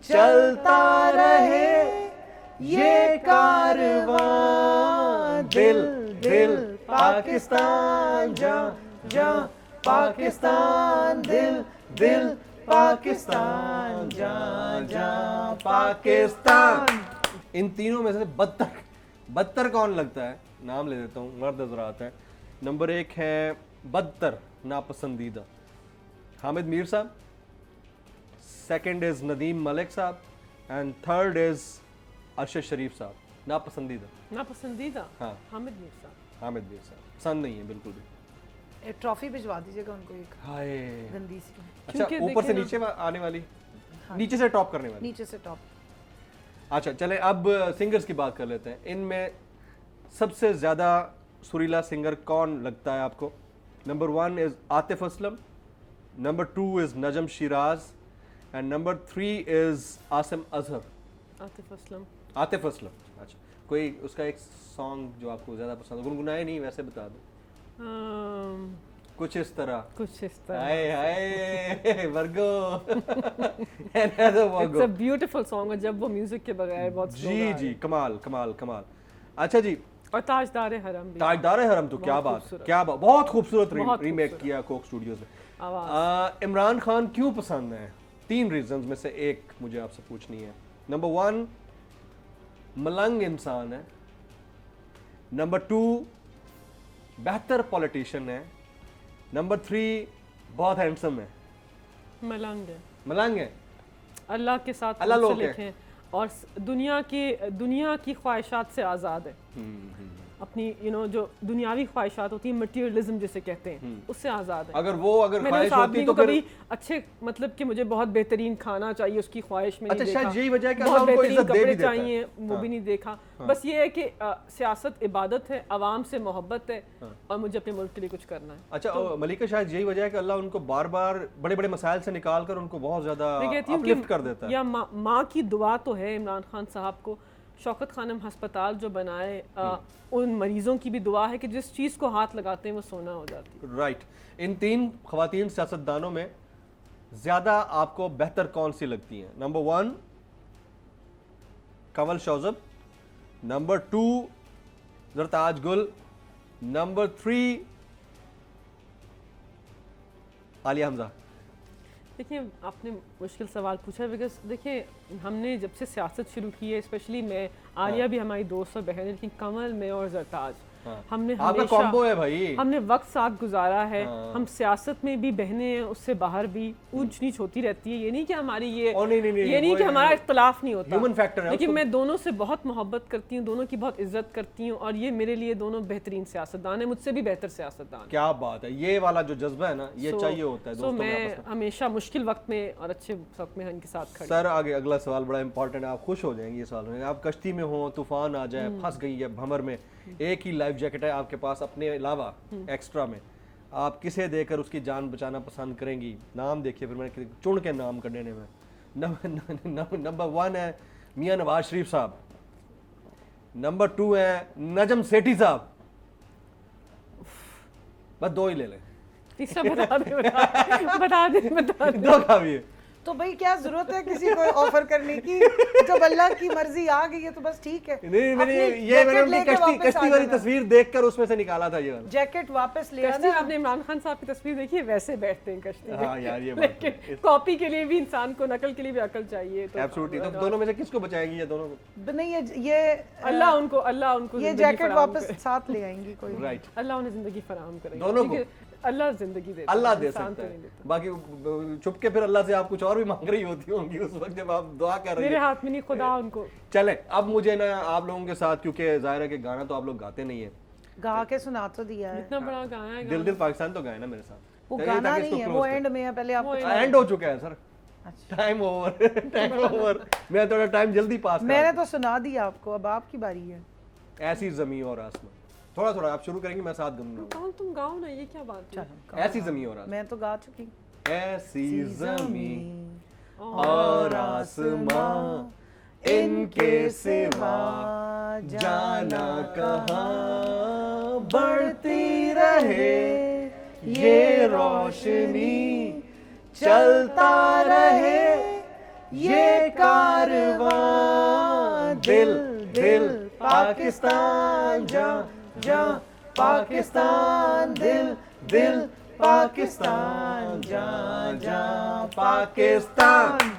चलता रहे ये कारवां, दिल दिल पाकिस्तान जा जा पाकिस्तान, दिल दिल पाकिस्तान जा जा पाकिस्तान। इन तीनों में से बदतर कौन लगता है? नाम ले देता हूँ, मर्द नजर आता है। नंबर 1 है बदतर, नापसंदीदा, हामिद मीर साहब। सेकंड इज नदीम मलिक साहब एंड थर्ड इज अरशद शरीफ साहब। नापसंदीदा हाँ हामिद मीर साहब। हामिद मीर साहब पसंद नहीं है बिल्कुल भी। ट्रॉफी भिजवा दीजिएगा उनको एक हाय गंदी सी। अच्छा ऊपर से नीचे आने वाली, हाँ। नीचे से टॉप करने वाली, नीचे से टॉप। अच्छा चले अब सिंगर्स की बात कर लेते हैं। इनमें सबसे ज्यादा सुरीला सिंगर कौन लगता है आपको? Number 1 is Atif Aslam, number 2 is Najam Siraj and number 3 is Asim Azhar. Atif Aslam. अच्छा कोई उसका एक सॉन्ग जो आपको ज्यादा पसंद है? गुनगुनाए नहीं, वैसे बता दो। कुछ इस तरह। हाय हाय वर्गो। इट्स अ ब्यूटीफुल सॉन्ग है जब वो म्यूजिक के बगैर बहुत जी जी कमाल कमाल कमाल। अच्छा जी और ताजदारे हरम भी। ताजदारे हरम तो क्या बात, क्या बात, बहुत खूबसूरत रीमेक किया कोक स्टूडियोज ने। इमरान खान क्यों पसंद है? 3 रीजंस में से एक मुझे आपसे पूछनी है। नंबर 1 मलंग इंसान है, नंबर 2 बेहतर पॉलिटिशियन है, नंबर 3 बहुत हैंडसम है। मलंग है अल्लाह के साथ अल्लाह लोग लिखे और दुनिया की ख्वाहिशात से आज़ाद है। अपनी जो दुनियावी ख्वाहिशात होती है, मटीरियलिज्म जिसे कहते हैं, उससे आज़ाद है। अगर ख्वाहिश होती तो कभी अच्छे मतलब कि मुझे बहुत बेहतरीन खाना चाहिए उसकी ख्वाहिश में अच्छा, नहीं देखा। शायद यही वजह है कि बहुत उनको बेहतरीन इज्जत दे भी कपड़े देता है। चाहिए वो भी नहीं देखा। बस ये है कि सियासत इबादत है, अवाम से मोहब्बत है और मुझे अपने मुल्क के लिए कुछ करना है। अच्छा मलिका, शायद यही वजह है कि अल्लाह उनको बार बार बड़े बड़े मसाइल से निकाल कर उनको बहुत ज्यादा अपलिफ्ट कर देता है। या माँ की दुआ तो है इमरान खान साहब को। शौकत खानम हस्पताल जो बनाए, उन मरीजों की भी दुआ है कि जिस चीज़ को हाथ लगाते हैं वो सोना हो जाती है। राइट। इन 3 खवातीन सियासतदानों में ज्यादा आपको बेहतर कौन सी लगती हैं? नंबर 1 कंवल शौजब, नंबर 2 जरताज गुल, नंबर 3 आलिया हमजा। देखिए आपने मुश्किल सवाल पूछा है, बिकॉज देखिए हमने जब से सियासत शुरू की है, स्पेशली मैं, आलिया भी हमारी दोस्त और बहन है, लेकिन कमल में और जरताज हमने आपका कॉम्बो है भाई। हमने वक्त साथ गुजारा है। हम सियासत में भी बहने हैं, उससे बाहर भी ऊंच नीच होती रहती है। ये नहीं कि हमारी ये नहीं कि हमारा इख्तलाफ नहीं होता, ह्यूमन फैक्टर है। लेकिन मैं दोनों से बहुत मोहब्बत करती हूँ, दोनों की बहुत इज्जत करती हूँ और ये मेरे लिए दोनों बेहतरीन सियासतदान है, मुझसे भी बेहतर सियासतदान। क्या बात है, ये वाला जो जज्बा है ना, ये चाहिए होता है दोस्तों में। मैं हमेशा मुश्किल वक्त में और अच्छे वक्त में इनके साथ खड़ी। सर आगे अगला सवाल बड़ा इंपॉर्टेंट है, आप खुश हो जाएंगे ये सवाल में। आप कश्ती में हो, तूफान आ जाए, फंस गई है भंवर में, एक ही लाइफ जैकेट है आपके पास अपने अलावा एक्स्ट्रा में, आप किसे देकर उसकी जान बचाना पसंद करेंगी? नाम देखिए, फिर मैंने चुन के नाम करने में। नंबर 1 है मियां नवाज शरीफ साहब, नंबर 2 है नजम सेठी साहब, बस 2 ही ले लें। तीसरा बता दे। दो काफी है। तो भाई क्या जरूरत है किसी को ऑफर करने की? जब अल्लाह की मर्जी आ गई है तो बस ठीक है। नहीं मैंने उनकी कश्ती वाली तस्वीर देखकर उसमें से निकाला था। ये जैकेट वापस ले आना। आपने इमरान खान साहब की तस्वीर देखी है? वैसे बैठते हैं कश्ती में। हाँ यार, ये बात है। कॉपी के लिए भी इंसान को, नकल के लिए भी अकल चाहिए। तो एब्सोल्युटली। तो दोनों में से किसको बचाएंगी ये दोनों? नहीं ये अल्लाह उनको ये जैकेट वापस साथ ले आएंगी कोई। राइट। अल्लाह उन्हें जिंदगी फराहम करेंगे दोनों को। अल्लाह जिंदगी देता है, अल्लाह दे सकता है। बाकी चुप के फिर अल्लाह से आप कुछ और भी मांग रही होती होंगी उस वक्त जब आप दुआ कर रही हैं। मेरे हाथ में नहीं, खुदा उनको। चले अब मुझे ना आप लोगों के साथ, क्योंकि जाहिर है कि गाना तो आप लोग गाते नहीं है, गा के सुना तो दिया है। इतना बड़ा गाना है। दिल दिल पाकिस्तान तो गाए ना मेरे साथ। वो गाना नहीं है, वो एंड में है। पहले आपको एंड हो चुका है सर। Time over. मैं थोड़ा टाइम जल्दी पास कर। मैंने तो सुना दिया आपको, अब आपकी बारी है। ऐसी जमीन और आसमान, थोड़ा थोड़ा आप शुरू करेंगे, मैं साथ गाऊंगा। तुम गाओ ना, ये क्या बात है? ऐसी जमीन और आसमान। मैं तो गा चुकी। ऐसी जमीन और आसमां, इनके सिवा जाना कहाँ, बढ़ती रहे ये रोशनी, चलता रहे ये कारवां दिल दिल पाकिस्तान जा जा पाकिस्तान दिल दिल पाकिस्तान जा जा पाकिस्तान